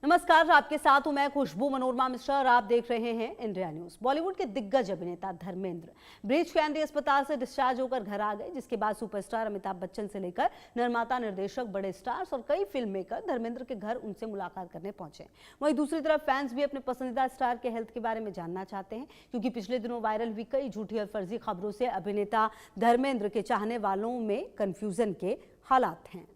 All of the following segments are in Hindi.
नमस्कार, आपके साथ हूं मैं खुशबू मनोरमा मिश्रा और आप देख रहे हैं इंडिया न्यूज। बॉलीवुड के दिग्गज अभिनेता धर्मेंद्र ब्रीच केंद्रीय अस्पताल से डिस्चार्ज होकर घर आ गए, जिसके बाद सुपरस्टार अमिताभ बच्चन से लेकर निर्माता, निर्देशक, बड़े स्टार्स और कई फिल्म मेकर धर्मेंद्र के घर उनसे मुलाकात करने पहुंचे। वहीं दूसरी तरफ फैंस भी अपने पसंदीदा स्टार के हेल्थ के बारे में जानना चाहते हैं, क्योंकि पिछले दिनों वायरल हुई कई झूठी और फर्जी खबरों से अभिनेता धर्मेंद्र के चाहने वालों में कंफ्यूजन के हालात हैं।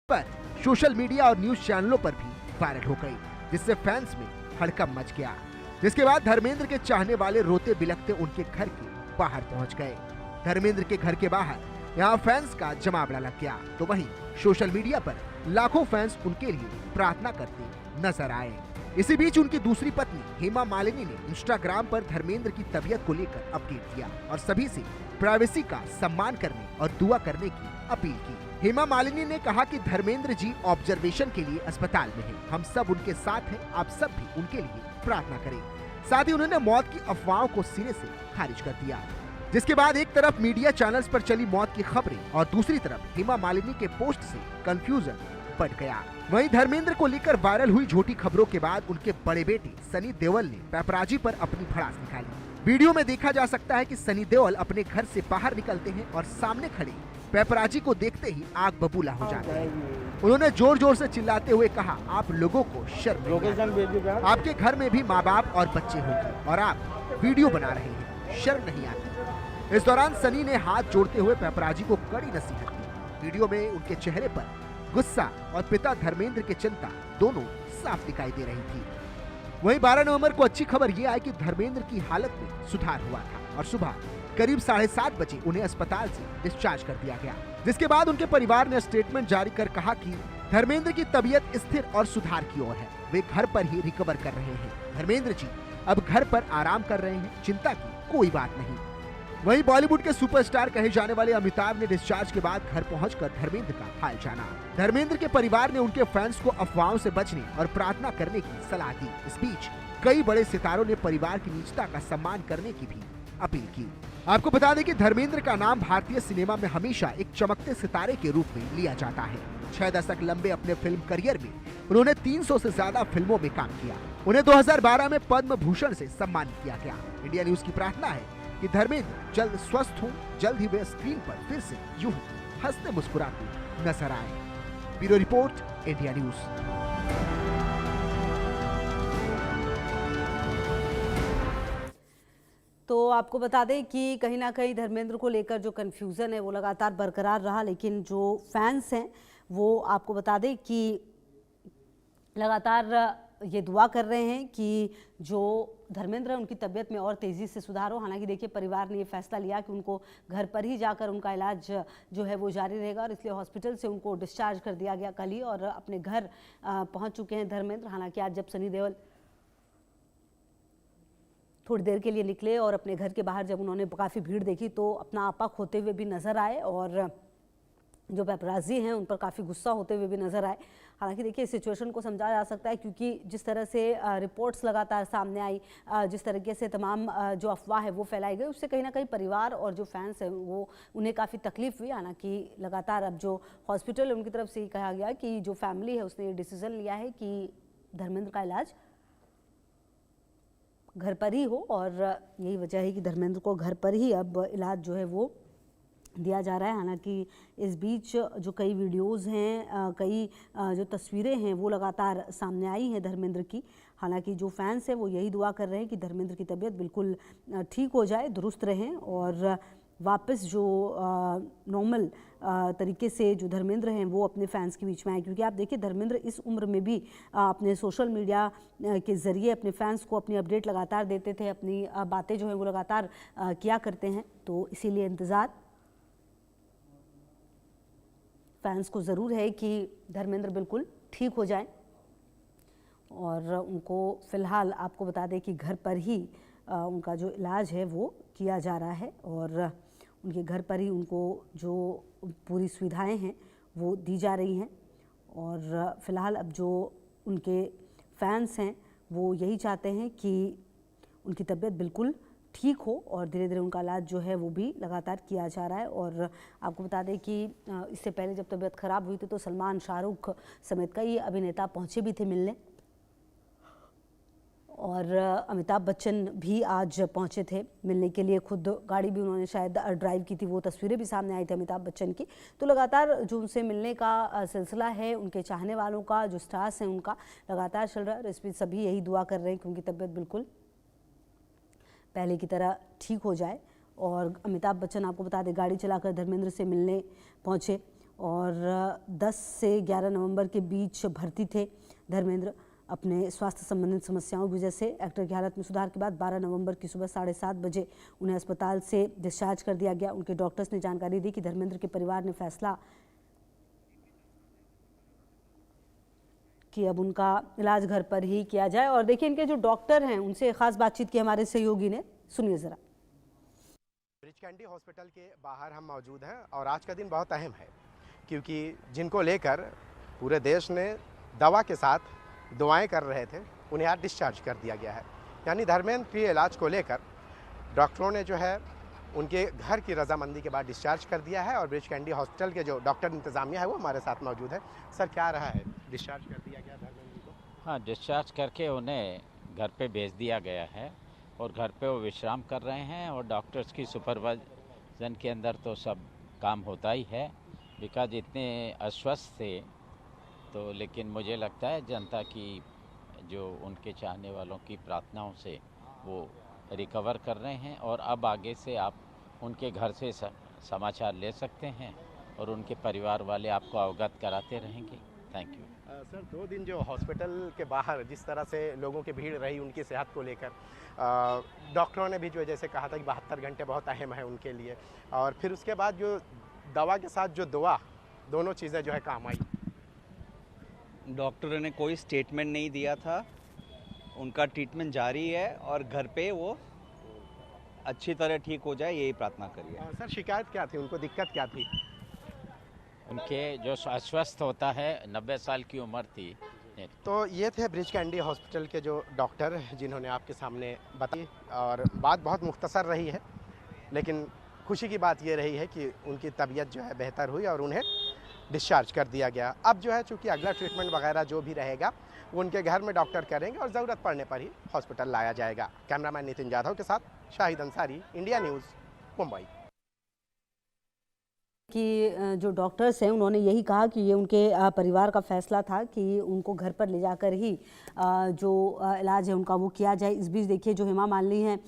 पर सोशल मीडिया और न्यूज चैनलों पर भी वायरल हो गई, जिससे फैंस में हड़कंप मच गया। जिसके बाद धर्मेंद्र के चाहने वाले रोते बिलखते उनके घर के बाहर पहुंच गए। धर्मेंद्र के घर के बाहर यहां फैंस का जमावड़ा लग गया, तो वहीं सोशल मीडिया पर लाखों फैंस उनके लिए प्रार्थना करते नजर आए। इसी बीच उनकी दूसरी पत्नी हेमा मालिनी ने इंस्टाग्राम पर धर्मेंद्र की तबीयत को लेकर अपडेट दिया और सभी से प्राइवेसी का सम्मान करने और दुआ करने की अपील की। हेमा मालिनी ने कहा कि धर्मेंद्र जी ऑब्जर्वेशन के लिए अस्पताल में हैं। हम सब उनके साथ हैं, आप सब भी उनके लिए प्रार्थना करें। साथ ही उन्होंने मौत की अफवाहों को सिरे से खारिज कर दिया। जिसके बाद एक तरफ मीडिया चैनल्स पर चली मौत की खबरें और दूसरी तरफ हेमा मालिनी के पोस्ट से कंफ्यूजन बढ़ गया। वहीं धर्मेंद्र को लेकर वायरल हुई झूठी खबरों के बाद उनके बड़े बेटे सनी देओल ने पेपराजी पर अपनी भड़ास निकाली। वीडियो में देखा जा सकता है कि सनी देओल अपने घर से बाहर निकलते हैं और सामने खड़े पेपराजी को देखते ही आग बबूला हो जाते हैं। उन्होंने जोर जोर से चिल्लाते हुए कहा, आप लोगों को शर्म नहीं आती? आपके घर में भी माँ बाप और बच्चे होंगे और आप वीडियो बना रहे हैं, शर्म नहीं आती? इस दौरान सनी ने हाथ जोड़ते हुए पेपराजी को कड़ी नसीहत दी। वीडियो में उनके चेहरे पर गुस्सा और पिता धर्मेंद्र की चिंता दोनों साफ दिखाई दे रही थी। वहीं 12 नवंबर को अच्छी खबर ये आई कि धर्मेंद्र की हालत में सुधार हुआ था और सुबह करीब 7:30 बजे उन्हें अस्पताल से डिस्चार्ज कर दिया गया। जिसके बाद उनके परिवार ने स्टेटमेंट जारी कर कहा कि धर्मेंद्र की तबीयत स्थिर और सुधार की ओर है, वे घर पर ही रिकवर कर रहे हैं। धर्मेंद्र जी अब घर पर आराम कर रहे हैं, चिंता की कोई बात नहीं। वहीं बॉलीवुड के सुपरस्टार कहे जाने वाले अमिताभ ने डिस्चार्ज के बाद घर पहुंचकर धर्मेंद्र का हाल जाना। धर्मेंद्र के परिवार ने उनके फैंस को अफवाहों से बचने और प्रार्थना करने की सलाह दी। इस बीच कई बड़े सितारों ने परिवार की निजता का सम्मान करने की भी अपील की। आपको बता दें कि धर्मेंद्र का नाम भारतीय सिनेमा में हमेशा एक चमकते सितारे के रूप में लिया जाता है। 6 दशक लंबे अपने फिल्म करियर में उन्होंने 300 से ज्यादा फिल्मों में काम किया। उन्हें 2012 में पद्म भूषण से सम्मानित किया गया। इंडिया न्यूज की प्रार्थना है कि धर्मेंद्र जल्द स्वस्थ हों, जल्द ही वे स्क्रीन पर फिर से यूं हंसते मुस्कुराते नजर आए। Bureau report, India news. तो आपको बता दें कि कहीं ना कहीं धर्मेंद्र को लेकर जो कन्फ्यूज़न है वो लगातार बरकरार रहा, लेकिन जो फैंस हैं वो आपको बता दें कि लगातार ये दुआ कर रहे हैं कि जो धर्मेंद्र है उनकी तबीयत में और तेज़ी से सुधार हो। हालांकि देखिए, परिवार ने ये फैसला लिया कि उनको घर पर ही जाकर उनका इलाज जो है वो जारी रहेगा और इसलिए हॉस्पिटल से उनको डिस्चार्ज कर दिया गया कल ही और अपने घर पहुंच चुके हैं धर्मेंद्र। हालांकि आज जब सनी देओल थोड़ी देर के लिए निकले और अपने घर के बाहर जब उन्होंने काफ़ी भीड़ देखी तो अपना आपा खोते हुए भी नज़र आए और जो पेपराजी हैं उन पर काफ़ी गुस्सा होते हुए भी नज़र आए। हालांकि देखिए, इस सिचुएशन को समझा जा सकता है, क्योंकि जिस तरह से रिपोर्ट्स लगातार सामने आई, जिस तरीके से तमाम जो अफवाह है वो फैलाई गई, उससे कहीं ना कहीं परिवार और जो फैंस हैं वो उन्हें काफ़ी तकलीफ हुई। हालांकि लगातार अब जो हॉस्पिटल है उनकी तरफ से ही कहा गया कि जो फैमिली है उसने ये डिसीज़न लिया है कि धर्मेंद्र का इलाज घर पर ही हो और यही वजह है कि धर्मेंद्र को घर पर ही अब इलाज जो है वो दिया जा रहा है। हालांकि इस बीच जो कई वीडियोस हैं, कई जो तस्वीरें हैं वो लगातार सामने आई हैं धर्मेंद्र की। हालांकि जो फैंस हैं वो यही दुआ कर रहे हैं कि धर्मेंद्र की तबीयत बिल्कुल ठीक हो जाए, दुरुस्त रहें और वापस जो नॉर्मल तरीके से जो धर्मेंद्र हैं वो अपने फैंस के बीच में आए। क्योंकि आप देखिए धर्मेंद्र इस उम्र में भी अपने सोशल मीडिया के ज़रिए अपने फैंस को अपनी अपडेट लगातार देते थे, अपनी बातें जो हैं वो लगातार किया करते हैं। तो इसीलिए इंतज़ार फैंस को ज़रूर है कि धर्मेंद्र बिल्कुल ठीक हो जाए और उनको फ़िलहाल आपको बता दें कि घर पर ही उनका जो इलाज है वो किया जा रहा है और उनके घर पर ही उनको जो पूरी सुविधाएं हैं वो दी जा रही हैं। और फ़िलहाल अब जो उनके फैंस हैं वो यही चाहते हैं कि उनकी तबीयत बिल्कुल ठीक हो और धीरे धीरे उनका इलाज जो है वो भी लगातार किया जा रहा है। और आपको बता दें कि इससे पहले जब तबीयत ख़राब हुई थी तो सलमान, शाहरुख समेत कई अभिनेता पहुंचे भी थे मिलने और अमिताभ बच्चन भी आज पहुंचे थे मिलने के लिए। खुद गाड़ी भी उन्होंने शायद ड्राइव की थी, वो तस्वीरें भी सामने आई थी अमिताभ बच्चन की। तो लगातार जो उनसे मिलने का सिलसिला है, उनके चाहने वालों का, जो स्टार्स हैं उनका लगातार चल रहा है। और इस बीच सभी यही दुआ कर रहे हैं कि उनकी तबीयत बिल्कुल पहले की तरह ठीक हो जाए। और अमिताभ बच्चन आपको बता दें गाड़ी चलाकर धर्मेंद्र से मिलने पहुंचे और 10 से 11 नवंबर के बीच भर्ती थे धर्मेंद्र। अपने स्वास्थ्य संबंधित समस्याओं की वजह से एक्टर की हालत में सुधार के बाद 12 नवंबर की सुबह 7:30 बजे उन्हें अस्पताल से डिस्चार्ज कर दिया गया। उनके डॉक्टर्स ने जानकारी दी कि धर्मेंद्र के परिवार ने फैसला कि अब उनका इलाज घर पर ही किया जाए। और देखिए इनके जो डॉक्टर हैं उनसे खास बातचीत की हमारे सहयोगी ने, सुनिए जरा। ब्रीच कैंडी हॉस्पिटल के बाहर हम मौजूद हैं और आज का दिन बहुत अहम है क्योंकि जिनको लेकर पूरे देश ने दवा के साथ दुआएं कर रहे थे उन्हें आज डिस्चार्ज कर दिया गया है। यानी धर्मेंद्र के इलाज को लेकर डॉक्टरों ने जो है उनके घर की रजामंदी के बाद डिस्चार्ज कर दिया है। और ब्रीच कैंडी हॉस्पिटल के जो डॉक्टर इंतजामिया है वो हमारे साथ मौजूद है। सर क्या रहा है, डिस्चार्ज कर दिया गया धर्मेंद्र को? हाँ, डिस्चार्ज करके उन्हें घर पे भेज दिया गया है और घर पे वो विश्राम कर रहे हैं और डॉक्टर्स की सुपरविजन के अंदर तो सब काम होता ही है। बिकॉज इतने अस्वस्थ थे तो, लेकिन मुझे लगता है जनता की जो उनके चाहने वालों की प्रार्थनाओं से वो रिकवर कर रहे हैं और अब आगे से आप उनके घर से समाचार ले सकते हैं और उनके परिवार वाले आपको अवगत कराते रहेंगे। Thank you. सर 2 दिन जो हॉस्पिटल के बाहर जिस तरह से लोगों की भीड़ रही उनकी सेहत को लेकर, डॉक्टरों ने भी जो जैसे कहा था कि 72 घंटे बहुत अहम है उनके लिए, और फिर उसके बाद जो दवा के साथ जो दुआ, दोनों चीज़ें जो है काम आई। डॉक्टरों ने कोई स्टेटमेंट नहीं दिया था, उनका ट्रीटमेंट जारी है और घर पे वो अच्छी तरह ठीक हो जाए यही प्रार्थना करिए। सर शिकायत क्या थी, उनको दिक्कत क्या थी? उनके जो अस्वस्थ होता है, 90 साल की उम्र थी। तो ये थे ब्रीच कैंडी हॉस्पिटल के जो डॉक्टर जिन्होंने आपके सामने बताई और बात बहुत मुख्तसर रही है, लेकिन खुशी की बात ये रही है कि उनकी तबीयत जो है बेहतर हुई और उन्हें डिस्चार्ज कर दिया गया। अब जो है चूँकि अगला ट्रीटमेंट वगैरह जो भी रहेगा वो उनके घर में डॉक्टर करेंगे और ज़रूरत पड़ने पर ही हॉस्पिटल लाया जाएगा। कैमरामैन नितिन जाधव के साथ शाहिद अंसारी, इंडिया न्यूज़, मुंबई। कि जो डॉक्टर्स हैं उन्होंने यही कहा कि ये उनके परिवार का फैसला था कि उनको घर पर ले जाकर ही जो इलाज है उनका वो किया जाए। इस बीच देखिए जो हेमा मालिनी हैं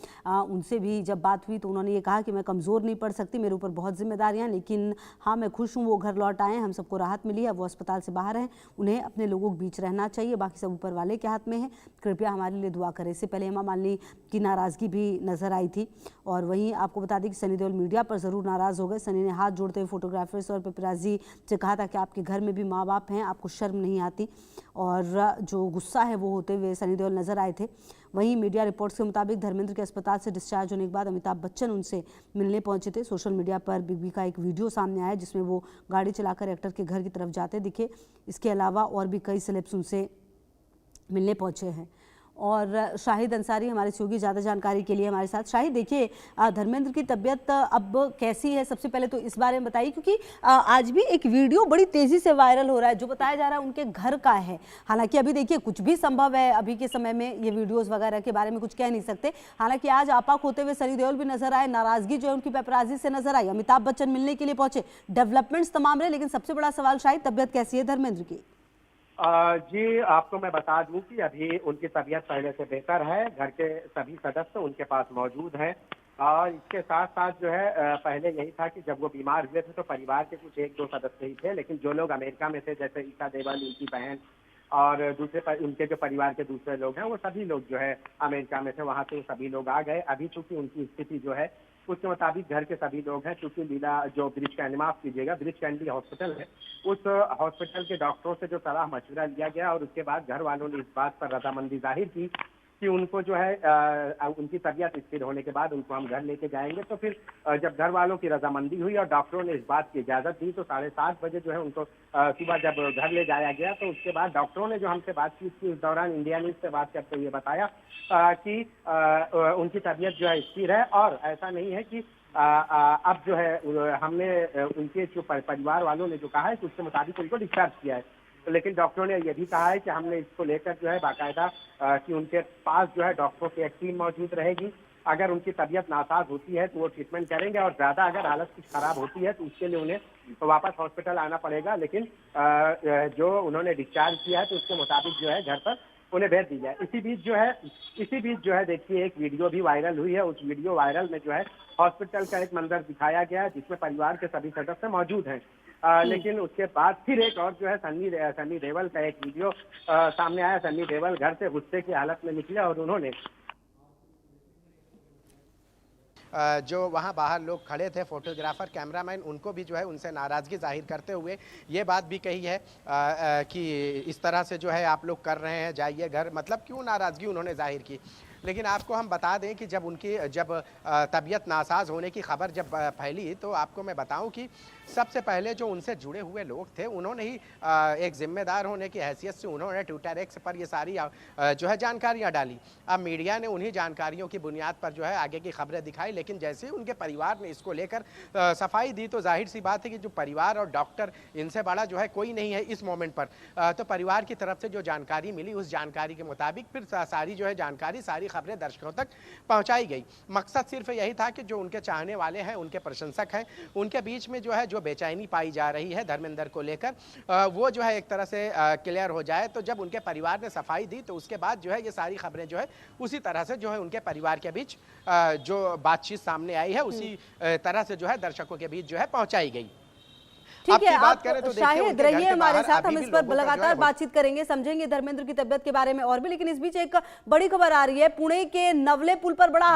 उनसे भी जब बात हुई तो उन्होंने ये कहा कि मैं कमज़ोर नहीं पड़ सकती, मेरे ऊपर बहुत जिम्मेदारियां, लेकिन हाँ मैं खुश हूँ वो घर लौट आए हैं, हम सबको राहत मिली है, वो अस्पताल से बाहर हैं, उन्हें अपने लोगों के बीच रहना चाहिए, बाकी सब ऊपर वाले के हाथ में है, कृपया हमारे लिए दुआ करें। इससे पहले हेमा मालिनी की नाराज़गी भी नज़र आई थी। और वहीं आपको बता दें कि सनी देओल मीडिया पर ज़रूर नाराज़ हो गए। सनी ने हाथ जोड़ते हुए फोटोग्राफर्स और पेपराजी से कहा था कि आपके घर में भी माँ बाप हैं, आपको शर्म नहीं आती, और जो गुस्सा है वो होते हुए सनी देओल नजर आए थे। वहीं मीडिया रिपोर्ट्स के मुताबिक धर्मेंद्र के अस्पताल से डिस्चार्ज होने के बाद अमिताभ बच्चन उनसे मिलने पहुंचे थे। सोशल मीडिया पर बिग बी का एक वीडियो सामने आया जिसमें वो गाड़ी चलाकर एक्टर के घर की तरफ जाते दिखे। इसके अलावा और भी कई सेलेब्स उनसे मिलने पहुंचे हैं और शाहिद अंसारी हमारे सहयोगी ज़्यादा जानकारी के लिए हमारे साथ। शाहिद, देखिए धर्मेंद्र की तबीयत अब कैसी है, सबसे पहले तो इस बारे में बताइए, क्योंकि आज भी एक वीडियो बड़ी तेज़ी से वायरल हो रहा है जो बताया जा रहा है उनके घर का है। हालांकि अभी देखिए कुछ भी संभव है, अभी के समय में ये वीडियोस वगैरह के बारे में कुछ कह नहीं सकते। हालांकि आज आपाक होते हुए सनी देओल भी नजर आए, नाराजगी जो है उनकी पेपराजी से नजर आई, अमिताभ बच्चन मिलने के लिए पहुंचे, डेवलपमेंट्स तमाम रहे, लेकिन सबसे बड़ा सवाल शाहिद, तबीयत कैसी है धर्मेंद्र की? जी, आपको मैं बता दूं कि अभी उनकी तबीयत पहले से बेहतर है। घर के सभी सदस्य उनके पास मौजूद हैं और इसके साथ साथ जो है पहले यही था कि जब वो बीमार हुए थे तो परिवार के कुछ एक दो सदस्य ही थे, लेकिन जो लोग अमेरिका में थे जैसे ईशा देवल, उनकी बहन और दूसरे उनके जो परिवार के दूसरे लोग हैं वो सभी लोग जो है अमेरिका में थे, वहाँ से सभी लोग आ गए। अभी चूंकि उनकी स्थिति जो है उसके मुताबिक घर के सभी लोग हैं, चूंकि लीला जो ब्रिज कैंडी, माफ कीजिएगा, ब्रिज कैंडी हॉस्पिटल है, उस हॉस्पिटल के डॉक्टरों से जो सलाह मशवरा लिया गया और उसके बाद घर वालों ने इस बात पर रजामंदी जाहिर की कि उनको जो है उनकी तबीयत स्थिर होने के बाद उनको हम घर लेके जाएंगे। तो फिर जब घर वालों की रजामंदी हुई और डॉक्टरों ने इस बात की इजाज़त दी तो 7:30 बजे जो है उनको सुबह जब घर ले जाया गया तो उसके बाद डॉक्टरों ने जो हमसे बातचीत की उस दौरान इंडिया न्यूज़ से बात करते हुए बताया कि उनकी तबीयत जो है स्थिर है और ऐसा नहीं है कि अब जो है हमने उनके जो परिवार वालों ने जो कहा है कि उसके मुताबिक उनको डिस्चार्ज किया है, लेकिन डॉक्टरों ने यह भी कहा है कि हमने इसको लेकर जो है बाकायदा कि उनके पास जो है डॉक्टरों की एक टीम मौजूद रहेगी। अगर उनकी तबीयत नासाज होती है तो वो ट्रीटमेंट करेंगे और ज़्यादा अगर हालत कुछ खराब होती है तो उसके लिए उन्हें वापस हॉस्पिटल आना पड़ेगा, लेकिन जो उन्होंने डिस्चार्ज किया है तो उसके मुताबिक जो है घर पर उन्हें भेज दी जाए। इसी बीच जो है देखिए एक वीडियो भी वायरल हुई है। उस वीडियो वायरल में जो है हॉस्पिटल का एक मंजर दिखाया गया है जिसमें परिवार के सभी सदस्य मौजूद हैं, लेकिन उसके बाद फिर एक और जो है सनी देओल का एक वीडियो सामने आया। सनी देओल घर से गुस्से की हालत में निकले और उन्होंने जो वहाँ बाहर लोग खड़े थे, फोटोग्राफर, कैमरामैन, उनको भी जो है उनसे नाराज़गी जाहिर करते हुए ये बात भी कही है कि इस तरह से जो है आप लोग कर रहे हैं, जाइए घर, मतलब क्यों नाराज़गी उन्होंने जाहिर की। लेकिन आपको हम बता दें कि जब तबीयत नासाज होने की खबर जब फैली तो आपको मैं बताऊं कि सबसे पहले जो उनसे जुड़े हुए लोग थे उन्होंने ही एक जिम्मेदार होने की हैसियत से उन्होंने ट्विटर एक्स पर ये सारी जो है जानकारियां डाली। अब मीडिया ने उन्हीं जानकारियों की बुनियाद पर जो है आगे की खबरें दिखाई, लेकिन जैसे ही उनके परिवार ने इसको लेकर सफाई दी तो जाहिर सी बात है कि जो परिवार और डॉक्टर, इनसे बड़ा जो है कोई नहीं है इस मोमेंट पर। तो परिवार की तरफ से जो जानकारी मिली उस जानकारी के मुताबिक फिर सारी जो है जानकारी, सारी खबरें दर्शकों तक पहुंचाई गई। मकसद सिर्फ यही था कि जो उनके चाहने वाले हैं, उनके प्रशंसक हैं, उनके बीच में जो है जो बेचैनी पाई जा रही है धर्मेंद्र को लेकर वो जो है एक तरह से क्लियर हो जाए। तो जब उनके परिवार ने सफाई दी तो उसके बाद जो है ये सारी खबरें जो है उसी तरह से जो है उनके परिवार के बीच जो बातचीत सामने आई है उसी तरह से जो है दर्शकों के बीच जो है पहुंचाई गई। ठीक है, आप तो शाहिद रहिए हमारे साथ, हम इस पर लगातार बातचीत करेंगे, समझेंगे धर्मेंद्र की तबियत के बारे में और भी। लेकिन इस बीच एक बड़ी खबर आ रही है, पुणे के नवले पुल पर बड़ा